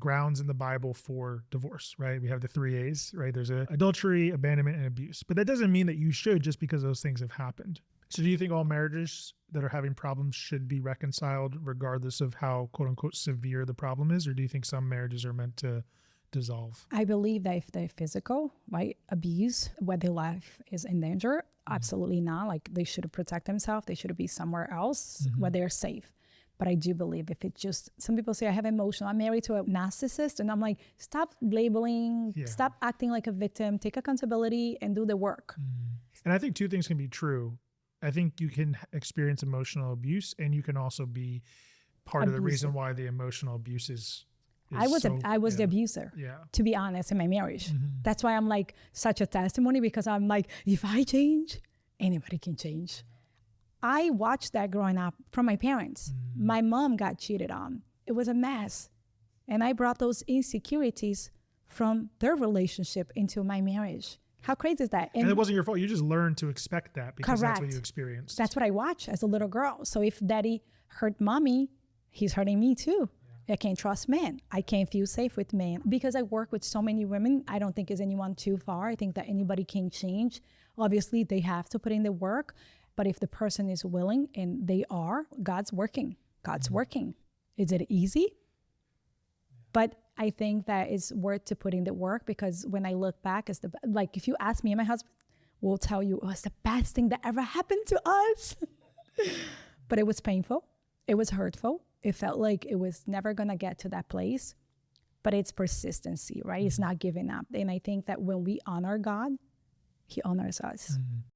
grounds in the Bible for divorce, right? We have the 3 A's, right? There's adultery, abandonment, and abuse. But that doesn't mean that you should just because those things have happened. So do you think all marriages that are having problems should be reconciled regardless of how quote unquote severe the problem is? Or do you think some marriages are meant to dissolve? I believe that if they're physical, right, abuse, where their life is in danger, absolutely not. Like they should protect themselves. They should be somewhere else where they're safe. But I do believe if it just, some people say I have emotional, I'm married to a narcissist. And I'm like, stop labeling, stop acting like a victim, take accountability and do the work. And I think two things can be true. I think you can experience emotional abuse and you can also be part of the reason why the emotional abuse is I was the abuser, to be honest, in my marriage. That's why I'm like such a testimony, because I'm like, if I change, anybody can change. I watched that growing up from my parents. My mom got cheated on. It was a mess. And I brought those insecurities from their relationship into my marriage. How crazy is that? And it wasn't your fault. You just learned to expect that because that's what you experienced. That's what I watched as a little girl. So if daddy hurt mommy, he's hurting me too. I can't trust men. I can't feel safe with men. Because I work with so many women, I don't think is anyone too far. I think that anybody can change. Obviously, they have to put in the work. But if the person is willing, and they are, God's working. God's working. Is it easy? But I think that it's worth to put in the work, because when I look back, it's like if you ask me and my husband, we'll tell you it was the best thing that ever happened to us. But it was painful. It was hurtful. It felt like it was never going to get to that place. But it's persistency, right? It's not giving up. And I think that when we honor God, he honors us.